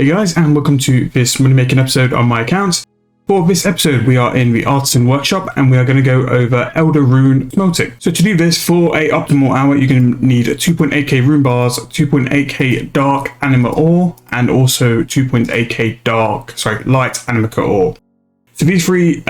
Hey guys, and welcome to this money making episode on my account. For this episode, we are in the Artisan Workshop and we are going to go over Elder Rune Smelting. So to do this for a optimal hour, you're going to need 2.8k rune bars, 2.8k dark anima ore, and also 2.8k light animica ore. So these three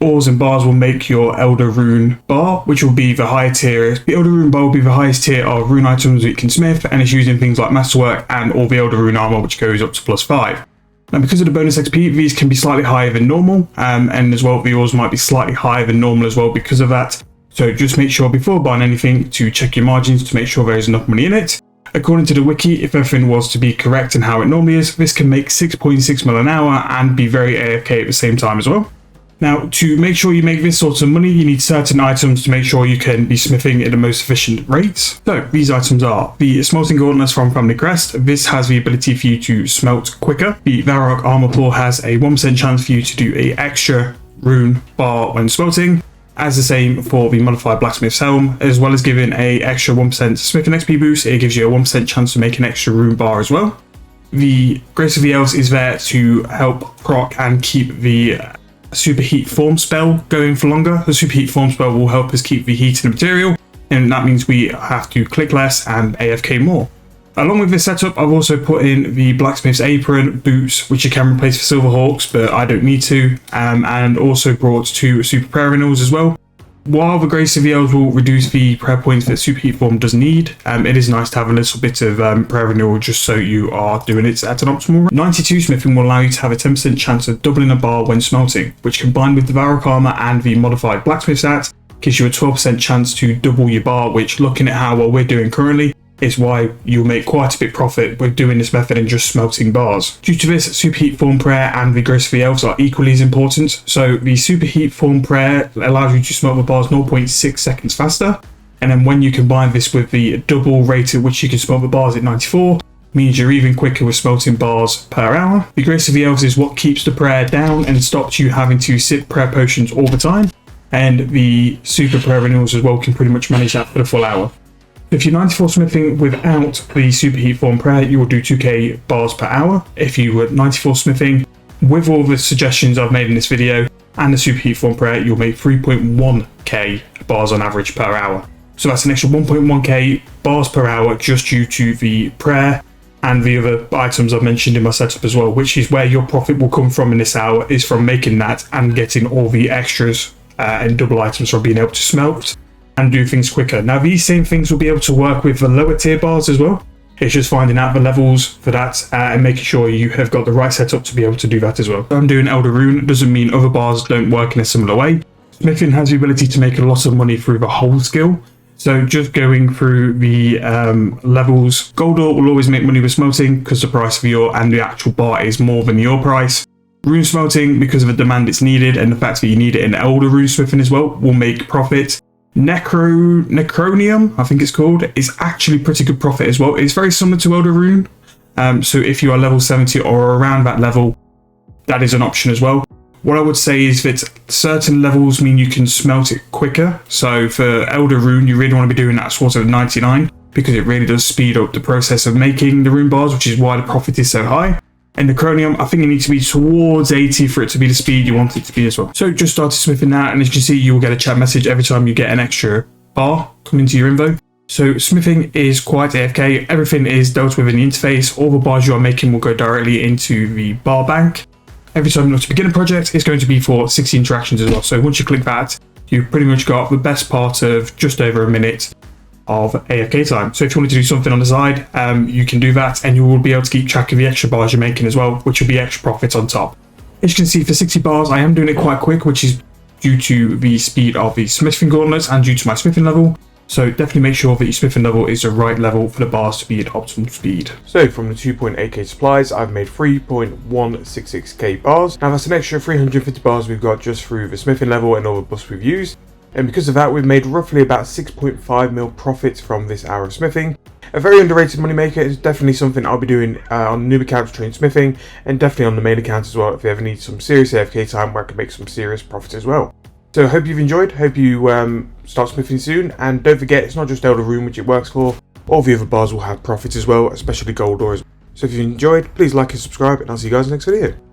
ores and bars will make your Elder Rune bar, which will be the higher tier. The Elder Rune bar will be the highest tier of rune items that you can smith, and it's using things like Masterwork and all the Elder Rune armor, which goes up to +5. Now, because of the bonus XP, these can be slightly higher than normal, and as well, the ores might be slightly higher than normal as well because of that. So just make sure before buying anything to check your margins to make sure there is enough money in it. According to the wiki, if everything was to be correct and how it normally is, this can make 6.6 mil an hour and be very AFK at the same time as well. Now, to make sure you make this sort of money, you need certain items to make sure you can be smithing at the most efficient rates. So these items are the Smelting Gauntlets from Family Crest. This has the ability for you to smelt quicker. The Varrock Armor Claw has a 1% chance for you to do a extra rune bar when smelting. As the same for the modified Blacksmith's Helm, as well as giving a extra 1% smithing XP boost, it gives you a 1% chance to make an extra rune bar as well. The Grace of the Elves is there to help proc and keep the Superheat Form spell going for longer. The Superheat Form spell will help us keep the heat in the material, and that means we have to click less and AFK more. Along with this setup, I've also put in the Blacksmith's Apron, boots, which you can replace for Silverhawks, but I don't need to, and also brought 2 Super Prayer Renewals as well. While the Grace of the Elves will reduce the prayer points that Superheat Form does need, it is nice to have a little bit of prayer renewal just so you are doing it at an optimal rate. 92 smithing will allow you to have a 10% chance of doubling a bar when smelting, which combined with the Varrock armor and the modified Blacksmith stat gives you a 12% chance to double your bar, which, looking at how well we're doing currently, is why you'll make quite a bit profit with doing this method and just smelting bars. Due to this, Superheat Form Prayer and the Grace of the Elves are equally as important. So the Superheat Form Prayer allows you to smelt the bars 0.6 seconds faster, and then when you combine this with the double rate at which you can smelt the bars at 94, means you're even quicker with smelting bars per hour. The Grace of the Elves is what keeps the prayer down and stops you having to sip prayer potions all the time, and the Super Prayer Renewals as well can pretty much manage that for the full hour. If you're 94 smithing without the Superheat Form Prayer, you will do 2k bars per hour. If you were 94 smithing with all the suggestions I've made in this video and the Superheat Form Prayer, you'll make 3.1k bars on average per hour. So that's an extra 1.1k bars per hour just due to the prayer and the other items I've mentioned in my setup as well, which is where your profit will come from in this hour, is from making that and getting all the extras and double items from being able to smelt and do things quicker. Now, these same things will be able to work with the lower tier bars as well. It's just finding out the levels for that and making sure you have got the right setup to be able to do that as well. I'm doing Elder Rune doesn't mean other bars don't work in a similar way. Smithing has the ability to make a lot of money through the whole skill. So just going through the levels, gold ore will always make money with smelting because the price of the ore and the actual bar is more than the ore price. Rune smelting, because of the demand it's needed and the fact that you need it in Elder Rune smithing as well, will make profit. Necronium, I think it's called, is actually pretty good profit as well. It's very similar to Elder Rune. So if you are level 70 or around that level, that is an option as well. What I would say is that certain levels mean you can smelt it quicker. So for Elder Rune, you really want to be doing that sort of 99 because it really does speed up the process of making the rune bars, which is why the profit is so high. And the Necronium, I think it needs to be towards 80 for it to be the speed you want it to be as well. So just started smithing that, and as you can see, you will get a chat message every time you get an extra bar come into your info. So smithing is quite AFK. Everything is dealt with in the interface. All the bars you are making will go directly into the bar bank. Every time you want to begin a project, it's going to be for 60 interactions as well. So once you click that, you've pretty much got the best part of just over a minute of AFK time. So if you wanted to do something on the side, you can do that, and you will be able to keep track of the extra bars you're making as well, which will be extra profit on top. As you can see, for 60 bars, I am doing it quite quick, which is due to the speed of the smithing gauntlets and due to my smithing level. So definitely make sure that your smithing level is the right level for the bars to be at optimal speed. So from the 2.8k supplies, I've made 3.166k bars. Now that's an extra 350 bars we've got just through the smithing level and all the buffs we've used. And because of that, we've made roughly about 6.5 mil profit from this hour of smithing. A very underrated moneymaker. Is definitely something I'll be doing on the noob account to train smithing, and definitely on the main account as well if you ever need some serious AFK time where I can make some serious profit as well. So I hope you've enjoyed, hope you start smithing soon, and don't forget, it's not just Elder Rune which it works for, all the other bars will have profits as well, especially gold ore. So if you enjoyed, please like and subscribe, and I'll see you guys in the next video.